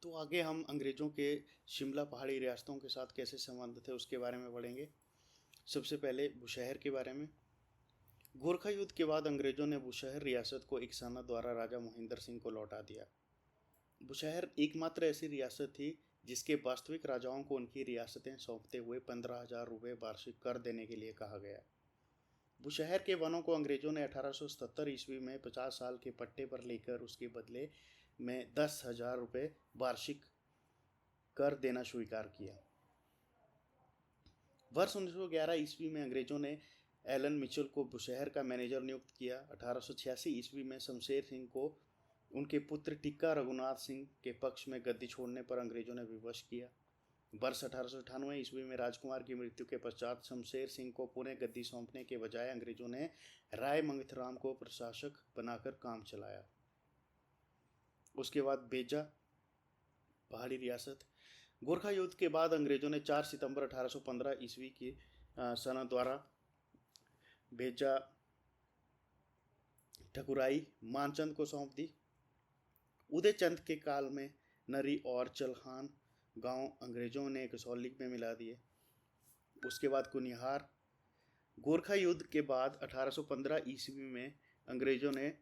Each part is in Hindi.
तो आगे हम अंग्रेज़ों के शिमला पहाड़ी रियासतों के साथ कैसे संबंध थे उसके बारे में पढ़ेंगे। सबसे पहले बुशहर के बारे में। गोरखा युद्ध के बाद अंग्रेज़ों ने बुशहर रियासत को एक सनद द्वारा राजा मोहिंदर सिंह को लौटा दिया। बुशहर एकमात्र ऐसी रियासत थी जिसके वास्तविक राजाओं को उनकी रियासतें सौंपते हुए 15,000 रुपये वार्षिक कर देने के लिए कहा गया। बुशहर के वनों को अंग्रेज़ों ने 1877 ईस्वी में 50 साल के पट्टे पर लेकर उसके बदले में 10,000 रुपये वार्षिक कर देना स्वीकार किया। वर्ष 1911 ईस्वी में अंग्रेज़ों ने एलन मिचेल को बुशहर का मैनेजर नियुक्त किया। 1886 ईस्वी में शमशेर सिंह को उनके पुत्र टिक्का रघुनाथ सिंह के पक्ष में गद्दी छोड़ने पर अंग्रेज़ों ने विवश किया। वर्ष 1898 ईस्वी में राजकुमार की मृत्यु के पश्चात शमशेर सिंह को पुनः गद्दी सौंपने के बजाय अंग्रेज़ों ने राय मंगथराम को प्रशासक बनाकर काम चलाया। उसके बाद बेजा पहाड़ी रियासत। गोरखा युद्ध के बाद अंग्रेज़ों ने 4 सितंबर 1815 ईस्वी की सनद द्वारा बेजा ठकुराई मानचंद को सौंप दी। उदयचंद के काल में नरी और चलहान गांव अंग्रेज़ों ने कसौली में मिला दिए। उसके बाद कुनिहार। गोरखा युद्ध के बाद 1815 ईस्वी में अंग्रेज़ों ने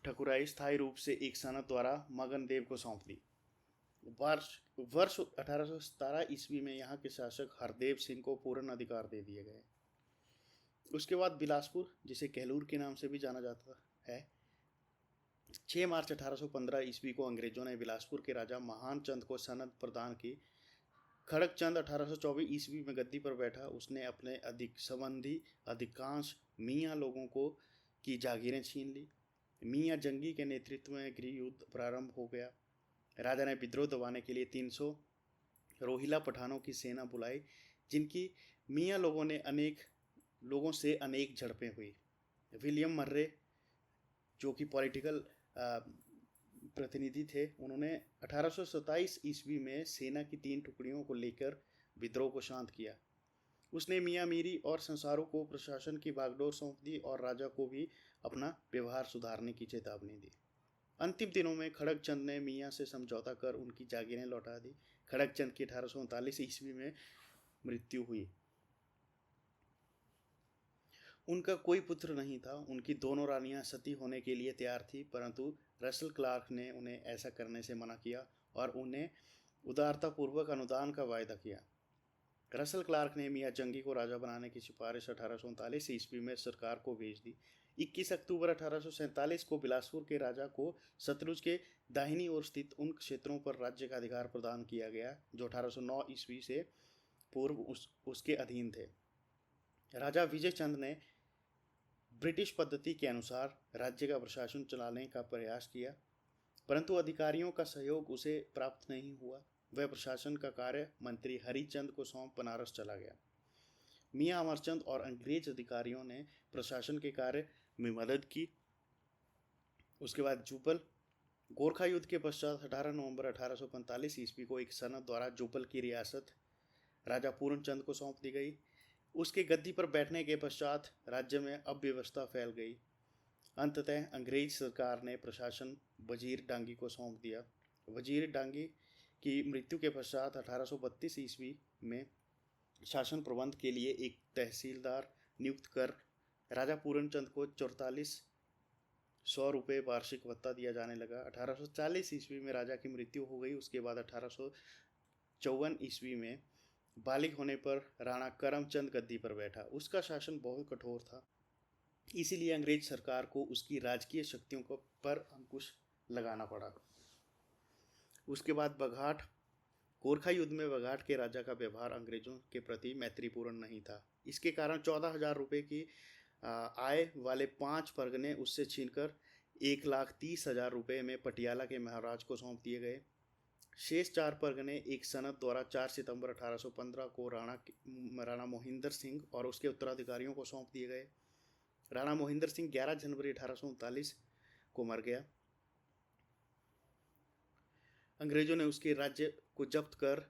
ठकुराई स्थायी रूप से एक सनद द्वारा मगन देव को सौंप दी। वर्ष 1817 ईस्वी में यहाँ के शासक हरदेव सिंह को पूर्ण अधिकार दे दिए गए। उसके बाद बिलासपुर, जिसे कहलूर के नाम से भी जाना जाता है, 6 मार्च 1815 ईस्वी को अंग्रेज़ों ने बिलासपुर के राजा महान चंद को सनद प्रदान की। खड़गचंद 1824 ईस्वी में गद्दी पर बैठा। उसने अपने संबंधी अधिकांश मियाँ लोगों को की जागीरें छीन ली। मियाँ जंगी के नेतृत्व में गृह युद्ध प्रारंभ हो गया। राजा ने विद्रोह दबाने के लिए 300 रोहिला पठानों की सेना बुलाई, जिनकी मियाँ लोगों से अनेक झड़पें हुई। विलियम मर्रे, जो कि पॉलिटिकल प्रतिनिधि थे, उन्होंने 1827 ईस्वी में सेना की 3 टुकड़ियों को लेकर विद्रोह को शांत किया। उसने मियाँ मीरी और संसारों को प्रशासन की बागडोर सौंप दी और राजा को भी अपना व्यवहार सुधारने की चेतावनी दी। अंतिम दिनों में खड़गचंद ने मियाँ से समझौता कर उनकी जागीरें लौटा दी। खड़गचंद की 1839 ईस्वी में मृत्यु हुई। उनका कोई पुत्र नहीं था। उनकी दोनों रानियां सती होने के लिए तैयार थी, परंतु रसल क्लार्क ने उन्हें ऐसा करने से मना किया और उन्हें उदारतापूर्वक अनुदान का वायदा किया। रसल क्लार्क ने मियाँ जंगी को राजा बनाने की सिफारिश 1839 ईस्वी में सरकार को भेज दी। 21 अक्टूबर 1847 को बिलासपुर के राजा को सतलुज के दाहिनी ओर स्थित उन क्षेत्रों पर राज्य का अधिकार प्रदान किया गया जो 1809 ईस्वी से पूर्व उसके अधीन थे। राजा विजय चंद ने ब्रिटिश पद्धति के अनुसार राज्य का प्रशासन चलाने का प्रयास किया, परंतु अधिकारियों का सहयोग उसे प्राप्त नहीं हुआ। वह प्रशासन का कार्य मंत्री हरिचंद को सौंप बनारस चला गया। मियाँ अमरचंद और अंग्रेज अधिकारियों ने प्रशासन के कार्य में मदद की। उसके बाद जुब्बल। गोरखा युद्ध के पश्चात 18 नवंबर 1845 ईस्वी को एक सनद द्वारा जुब्बल की रियासत राजा पूर्णचंद को सौंप दी गई। उसके गद्दी पर बैठने के पश्चात राज्य में अव्यवस्था फैल गई। अंततः अंग्रेज सरकार ने प्रशासन वजीर डांगी को सौंप दिया। वजीर डांगी की मृत्यु के पश्चात 1832 ईस्वी में शासन प्रबंध के लिए एक तहसीलदार नियुक्त कर राजा पूर्णचंद को 4400 रुपये वार्षिक भत्ता दिया जाने लगा। 1840 ईस्वी में राजा की मृत्यु हो गई। उसके बाद 1854 ईस्वी में बालिग होने पर राणा करमचंद गद्दी पर बैठा। उसका शासन बहुत कठोर था, इसीलिए अंग्रेज सरकार को उसकी राजकीय शक्तियों पर अंकुश लगाना पड़ा। उसके बाद बघाट। गोरखा युद्ध में बघाट के राजा का व्यवहार अंग्रेजों के प्रति मैत्रीपूर्ण नहीं था। इसके कारण 14,000 रुपये की आय वाले 5 परगने उससे छीनकर 1,30,000 रुपये में पटियाला के महाराज को सौंप दिए गए। शेष 4 परगने एक सनद द्वारा 4 सितंबर 1815 को राणा मोहिंदर सिंह और उसके उत्तराधिकारियों को सौंप दिए गए। राणा मोहिंदर सिंह 11 जनवरी 1839 को मर गया। अंग्रेजों ने उसके राज्य को जब्त कर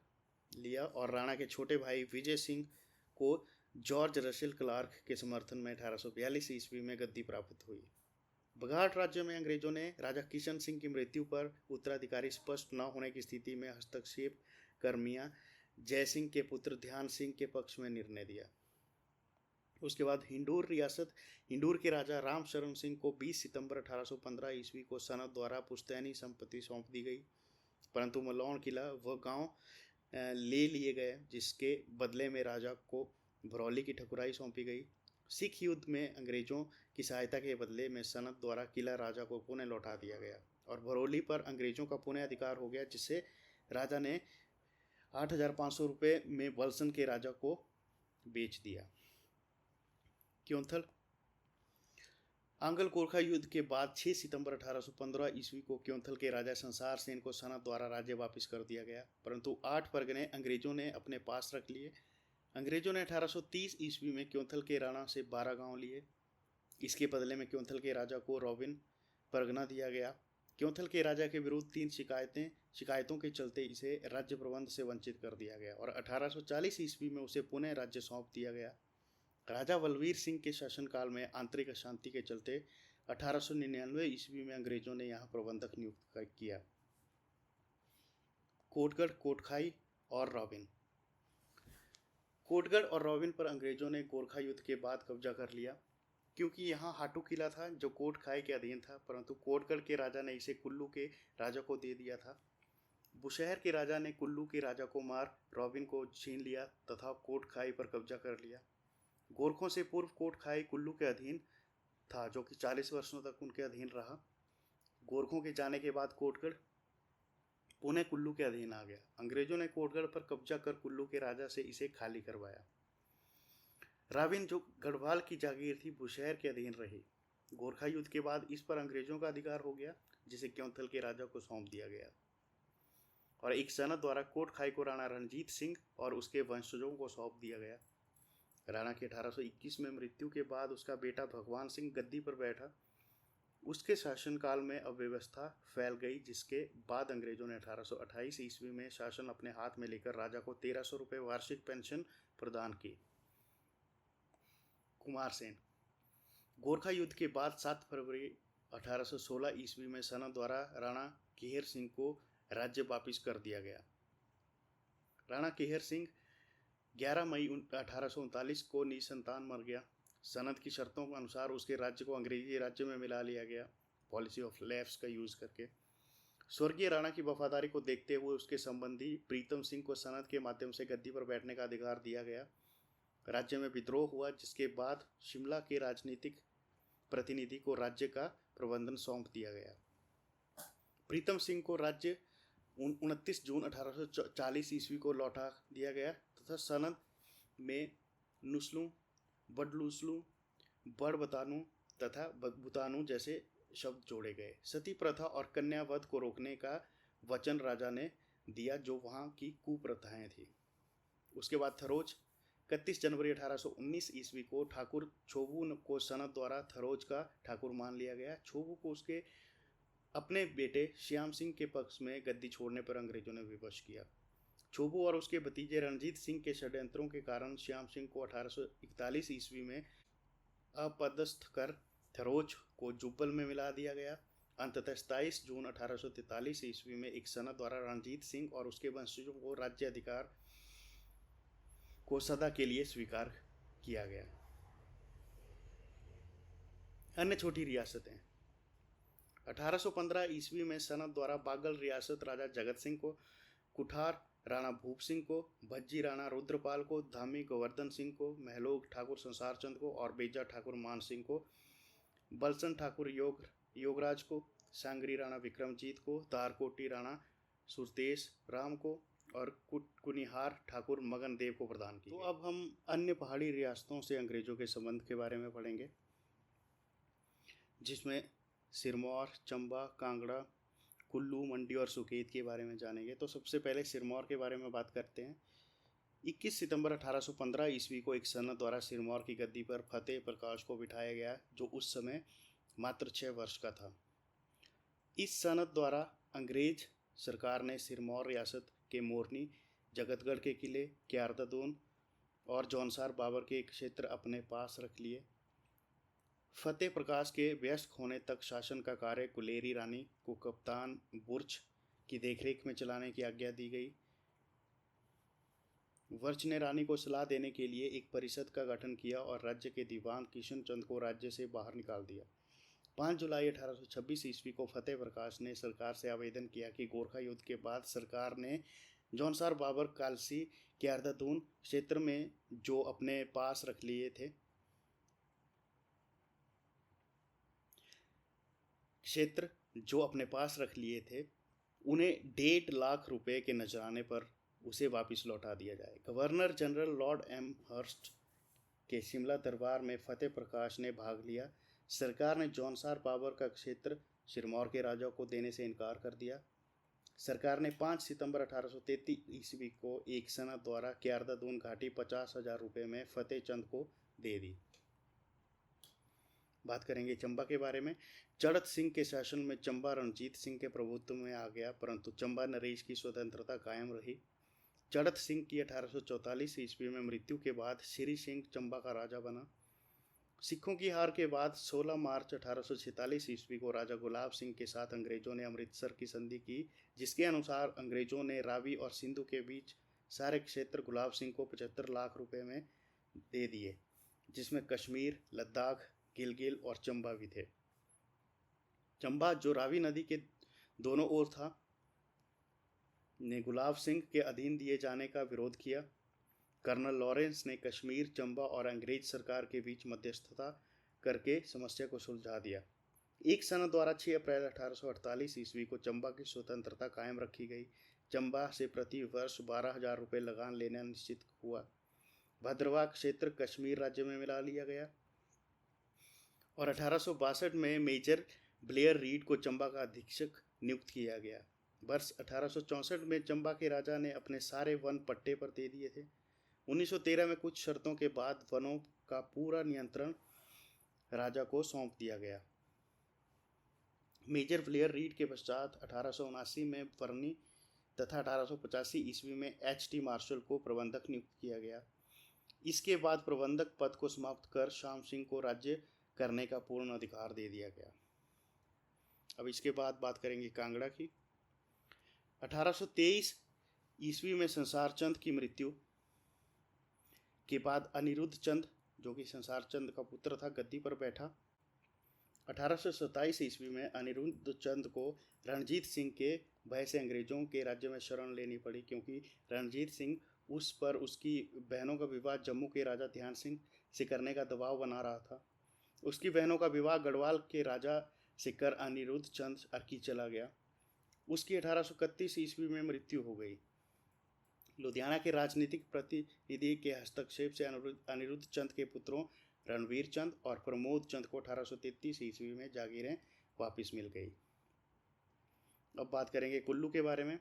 लिया और राणा के छोटे भाई विजय सिंह को जॉर्ज रसेल क्लार्क के समर्थन में 1842 ईस्वी में गद्दी प्राप्त हुई। बघाट राज्य में अंग्रेजों ने राजा किशन सिंह की मृत्यु पर उत्तराधिकारी स्पष्ट न होने की स्थिति में हस्तक्षेप कर मियाँ जयसिंह के पुत्र ध्यान सिंह के पक्ष में निर्णय दिया। उसके बाद हिंडूर रियासत हिंडूर के राजा राम शरण सिंह को 20 सितंबर 1815 ईस्वी को सनद द्वारा पुश्तैनी संपत्ति सौंप दी गई, परंतु मलौन किला व गांव ले लिए गए, जिसके बदले में राजा को भरौली की ठकुराई सौंपी गई। सिख युद्ध में अंग्रेजों की सहायता के बदले में सनद द्वारा किला राजा को पुनः लौटा दिया गया और भरौली पर अंग्रेजों का पुनः अधिकार हो गया, जिससे राजा ने 8,500 रुपये में बलसन के राजा को बेच दिया। क्योंथल आंग्ल गोरखा युद्ध के बाद 6 सितंबर 1815 ईस्वी को क्योंथल के राजा संसार सेन को सनद द्वारा राज्य वापस कर दिया गया, परंतु 8 परगने अंग्रेजों ने अपने पास रख लिए। अंग्रेजों ने 1830 ईस्वी में क्योंथल के राणा से 12 गांव लिए। इसके बदले में क्योंथल के राजा को रॉबिन परगना दिया गया। क्योंथल के राजा के विरुद्ध 3 शिकायतों के चलते इसे राज्य प्रबंध से वंचित कर दिया गया और 1840 ईस्वी में उसे पुनः राज्य सौंप दिया गया। राजा बलवीर सिंह के शासनकाल में आंतरिक अशांति के चलते 1899 ईस्वी में अंग्रेजों ने यहाँ प्रबंधक नियुक्त किया। कोटगढ़, कोटखाई और रॉबिन। कोटगढ़ और रॉबिन पर अंग्रेजों ने गोरखा युद्ध के बाद कब्जा कर लिया, क्योंकि यहाँ हाटू किला था जो कोटखाई के अधीन था, परंतु कोटगढ़ के राजा ने इसे कुल्लू के राजा को दे दिया था। बुशहर के राजा ने कुल्लू के राजा को मार रॉबिन को छीन लिया तथा कोटखाई पर कब्जा कर लिया। गोरखों से पूर्व कोटखाई कुल्लू के अधीन था, जो कि 40 वर्षों तक उनके अधीन रहा। गोरखों के जाने के बाद कोटगढ़ पुणे कुल्लू के अधीन आ गया। अंग्रेजों ने कोटगढ़ पर कब्जा कर कुल्लू के राजा से इसे खाली करवाया। राबिन, जो गढ़वाल की जागीर थी, बुशहर के अधीन रही। गोरखा युद्ध के बाद इस पर अंग्रेजों का अधिकार हो गया, जिसे क्योंथल के राजा को सौंप दिया गया और एक सनद द्वारा कोटखाई को राणा रणजीत सिंह और उसके वंशजों को सौंप दिया गया। राणा की 1821 में मृत्यु के बाद उसका बेटा भगवान सिंह गद्दी पर बैठा। उसके शासनकाल में अव्यवस्था फैल गई, जिसके बाद अंग्रेजों ने 1828 ईस्वी में शासन अपने हाथ में लेकर राजा को 1300 रुपये वार्षिक पेंशन प्रदान की। कुमार सेन। गोरखा युद्ध के बाद 7 फरवरी 1816 ईस्वी में सनद द्वारा राणा केहर सिंह को राज्य वापस कर दिया गया। राणा केहर सिंह 11 मई 1839 को निसंतान मर गया। सनद की शर्तों के अनुसार उसके राज्य को अंग्रेजी राज्य में मिला लिया गया, पॉलिसी ऑफ लेफ्स का यूज़ करके। स्वर्गीय राणा की वफादारी को देखते हुए उसके संबंधी प्रीतम सिंह को सनद के माध्यम से गद्दी पर बैठने का अधिकार दिया गया। राज्य में विद्रोह हुआ, जिसके बाद शिमला के राजनीतिक प्रतिनिधि को राज्य का प्रबंधन सौंप दिया गया। प्रीतम सिंह को राज्य 29 जून 1840 ईस्वी को लौटा दिया गया तथा सनद में नुस्लू, बडलूसलू, बड़बतानू तथा बुतानू जैसे शब्द जोड़े गए। सती प्रथा और कन्यावध को रोकने का वचन राजा ने दिया, जो वहाँ की कुप्रथाएं थी। उसके बाद थरोज 31 जनवरी 1819 ईस्वी को ठाकुर छोबू को सनद द्वारा थरोज का ठाकुर मान लिया गया। छोबू को उसके अपने बेटे श्याम सिंह के पक्ष में गद्दी छोड़ने पर अंग्रेजों ने विवश किया। छोबू और उसके भतीजे रणजीत सिंह के षड्यंत्रों के कारण श्याम सिंह को 1841 ईस्वी में अपदस्थ कर थरोज को जुब्बल में मिला दिया गया। अंततः 27 जून 1843 ईस्वी में एक सनद द्वारा रणजीत सिंह और उसके वंशजों को राज्य अधिकार को सदा के लिए स्वीकार किया गया। अन्य छोटी रियासतें। 1815 ईस्वी में सनद द्वारा बागल रियासत राजा जगत सिंह को, कुठार राणा भूप सिंह को, भज्जी राणा रुद्रपाल को, धामी गोवर्धन सिंह को, महलोग ठाकुर संसार चंद को और बेजा ठाकुर मान सिंह को, बलसन ठाकुर योगराज को, सांगरी राणा विक्रमजीत को, तारकोटी राणा सुरतेश राम को और कुनिहार ठाकुर मगन देव को प्रदान की। तो अब हम अन्य पहाड़ी रियासतों से अंग्रेजों के संबंध के बारे में पढ़ेंगे, जिसमें सिरमौर, चंबा, कांगड़ा, कुल्लू, मंडी और सुकेत के बारे में जानेंगे। तो सबसे पहले सिरमौर के बारे में बात करते हैं। 21 सितंबर 1815 ईस्वी को एक सनद द्वारा सिरमौर की गद्दी पर फतेह प्रकाश को बिठाया गया, जो उस समय मात्र 6 वर्ष का था। इस सनद द्वारा अंग्रेज सरकार ने सिरमौर रियासत के मोरनी, जगतगढ़ के किले, क्यारदादून और जौनसार बाबर के क्षेत्र अपने पास रख लिए। फतेह प्रकाश के वयस्क होने तक शासन का कार्य गुलेरी रानी को कप्तान बुर्ज की देखरेख में चलाने की आज्ञा दी गई। वर्ष ने रानी को सलाह देने के लिए एक परिषद का गठन किया और राज्य के दीवान किशन चंद को राज्य से बाहर निकाल दिया। 5 जुलाई 1826 ईस्वी को फतेह प्रकाश ने सरकार से आवेदन किया कि गोरखा युद्ध के बाद सरकार ने जौनसार बाबर कालसी के अर्धाधून क्षेत्र में जो अपने पास रख लिए थे उन्हें 1.5 लाख रुपए के नजराने पर उसे वापस लौटा दिया जाए। Governor general lord Amherst के शिमला दरबार में फतेह प्रकाश ने भाग लिया। सरकार ने जौनसार बाबर का क्षेत्र सिरमौर के राजा को देने से इनकार कर दिया। सरकार ने 5 सितंबर 1833 ईस्वी को एक सनद द्वारा क्यारदादून घाटी 50,000 रुपये में फतेह चंद को दे दी। बात करेंगे चंबा के बारे में। चड़त सिंह के शासन में चंबा रणजीत सिंह के प्रभुत्व में आ गया, परंतु चंबा नरेश की स्वतंत्रता कायम रही। चड़त सिंह की 1844 ईस्वी में मृत्यु के बाद श्री सिंह चंबा का राजा बना। सिखों की हार के बाद 16 मार्च 1846 ईस्वी को राजा गुलाब सिंह के साथ अंग्रेजों ने अमृतसर की संधि की, जिसके अनुसार अंग्रेजों ने रावी और सिंधु के बीच सारे क्षेत्र गुलाब सिंह को 75 लाख रुपए में दे दिए, जिसमें कश्मीर, लद्दाख, गिलगित और चंबा भी थे। चंबा, जो रावी नदी के दोनों ओर था, ने गुलाब सिंह के अधीन दिए जाने का विरोध किया। कर्नल लॉरेंस ने कश्मीर, चंबा और अंग्रेज सरकार के बीच मध्यस्थता करके समस्या को सुलझा दिया। एक सनद द्वारा 6 अप्रैल 1848 ईस्वी को चंबा की स्वतंत्रता कायम रखी गई। चंबा से प्रति वर्ष 12,000 रुपये लगान लेना निश्चित हुआ। भद्रवाह क्षेत्र कश्मीर राज्य में मिला लिया गया और 1862 में मेजर ब्लेयर रीड को चंबा का अधीक्षक नियुक्त किया गया। वर्ष 1864 में चंबा के राजा ने अपने सारे वन पट्टे पर दे दिए थे। 1913 में कुछ शर्तों के बाद वनों का पूरा नियंत्रण राजा को सौंप दिया गया। मेजर ब्लेयर रीड के पश्चात 1879 में वर्नी तथा 1885 ईस्वी में H.T. मार्शल को प्रबंधक नियुक्त किया गया। इसके बाद प्रबंधक पद को समाप्त कर श्याम सिंह को राज्य करने का पूर्ण अधिकार दे दिया गया। अब इसके बाद बात करेंगे कांगड़ा की। 1823 ईस्वी में संसार चंद की मृत्यु के बाद अनिरुद्ध चंद, जो कि संसार चंद का पुत्र था, गद्दी पर बैठा। 1827 ईस्वी में अनिरुद्ध चंद को रणजीत सिंह के भय से अंग्रेजों के राज्य में शरण लेनी पड़ी, क्योंकि रणजीत सिंह उस पर उसकी बहनों का विवाह जम्मू के राजा ध्यान सिंह से करने का दबाव बना रहा था। उसकी बहनों का विवाह गढ़वाल के राजा से कर अनिरुद्ध चंद अर्की चला गया। उसकी 1831 ईस्वी में मृत्यु हो गई। लुधियाना के राजनीतिक प्रतिनिधि के हस्तक्षेप से अनिरुद्ध चंद के पुत्रों रणवीर चंद और प्रमोद चंद को 1833 ईस्वी में जागीरें वापस मिल गई। अब बात करेंगे कुल्लू के बारे में।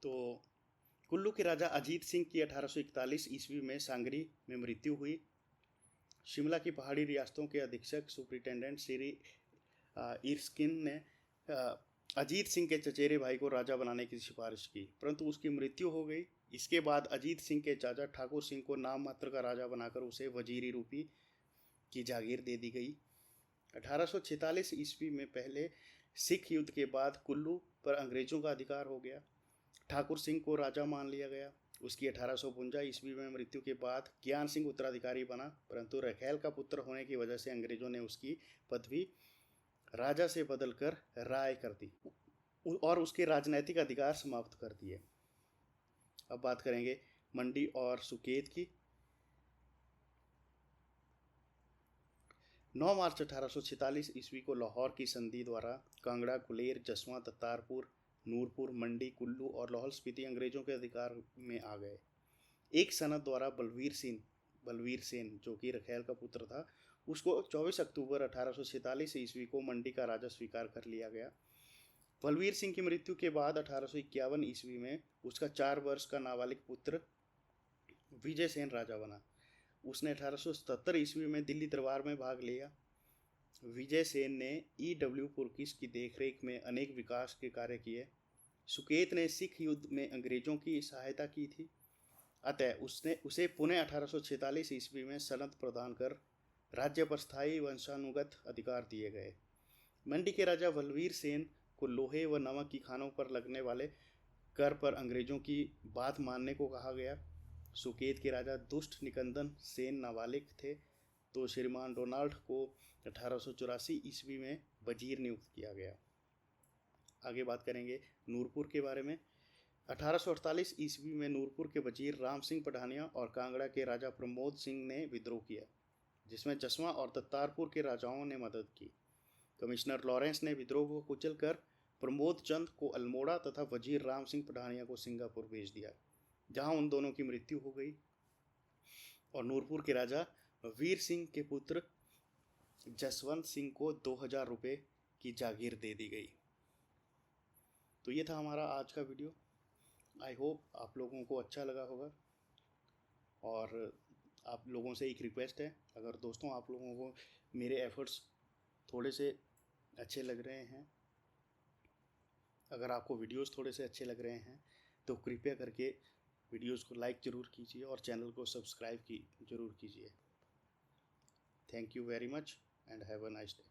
तो कुल्लू के राजा अजीत सिंह की 1841 ईस्वी में सांगरी में मृत्यु हुई। शिमला की पहाड़ी रियासतों के अधीक्षक सुपरिटेंडेंट श्री इर्स्किन ने अजीत सिंह के चचेरे भाई को राजा बनाने की सिफारिश की, परंतु उसकी मृत्यु हो गई। इसके बाद अजीत सिंह के चाचा ठाकुर सिंह को नाम मात्र का राजा बनाकर उसे वजीरी रूपी की जागीर दे दी गई। 1846 ईस्वी में पहले सिख युद्ध के बाद कुल्लू पर अंग्रेजों का अधिकार हो गया। ठाकुर सिंह को राजा मान लिया गया। उसकी 1852 ईस्वी में मृत्यु के बाद ज्ञान सिंह उत्तराधिकारी बना, परंतु रखैल का पुत्र होने की वजह से अंग्रेजों ने उसकी पदवी राजा से बदलकर राय कर दी और उसके राजनैतिक अधिकार समाप्त कर दिए। अब बात करेंगे मंडी और सुकेत की। 9 मार्च 1846 ईस्वी को लाहौर की संधि द्वारा कांगड़ा, गुलेर, जसवां, दत्तारपुर, नूरपुर, मंडी, कुल्लू और लाहौल स्पीति अंग्रेजों के अधिकार में आ गए। एक सनद द्वारा बलवीर सेन, जो कि रखैल का पुत्र था, उसको 24 अक्टूबर 1846 ईस्वी को मंडी का राजा स्वीकार कर लिया गया। बलवीर सिंह की मृत्यु के बाद 1851 ईस्वी में उसका 4 वर्ष का नाबालिग पुत्र विजय सेन राजा बना। उसने 1877 ईस्वी में दिल्ली दरबार में भाग लिया। विजय सेन ने E.W. पुरकिस की देखरेख में अनेक विकास के कार्य किए। सुकेत ने सिख युद्ध में अंग्रेजों की सहायता की थी। अतः उसे पुणे 1846 ईस्वी में सनद प्रदान कर राज्य पर स्थायी वंशानुगत अधिकार दिए गए। मंडी के राजा बलवीर सेन को लोहे व नमक की खानों पर लगने वाले कर पर अंग्रेजों की बात मानने को कहा गया। सुकेत के राजा दुष्ट निकंदन सेन नाबालिग थे, तो श्रीमान डोनाल्ड को 1884 ईस्वी में वजीर नियुक्त किया गया। आगे बात करेंगे नूरपुर के बारे में। 1848 ईस्वी में नूरपुर के वजीर राम सिंह पठानिया और कांगड़ा के राजा प्रमोद सिंह ने विद्रोह किया, जिसमें जसवां और दत्तारपुर के राजाओं ने मदद की। कमिश्नर लॉरेंस ने विद्रोह को कुचलकर प्रमोद चंद को अल्मोड़ा तथा वजीर राम सिंह पठानिया को सिंगापुर भेज दिया, जहां उन दोनों की मृत्यु हो गई और नूरपुर के राजा वीर सिंह के पुत्र जसवंत सिंह को 2000 रुपये की जागीर दे दी गई। तो ये था हमारा आज का वीडियो। आई होप आप लोगों को अच्छा लगा होगा। और आप लोगों से एक रिक्वेस्ट है, अगर दोस्तों आप लोगों को मेरे एफर्ट्स थोड़े से अच्छे लग रहे हैं, अगर आपको वीडियोस थोड़े से अच्छे लग रहे हैं, तो कृपया करके वीडियोस को लाइक ज़रूर कीजिए और चैनल को सब्सक्राइब ज़रूर कीजिए। Thank you very much and have a nice day.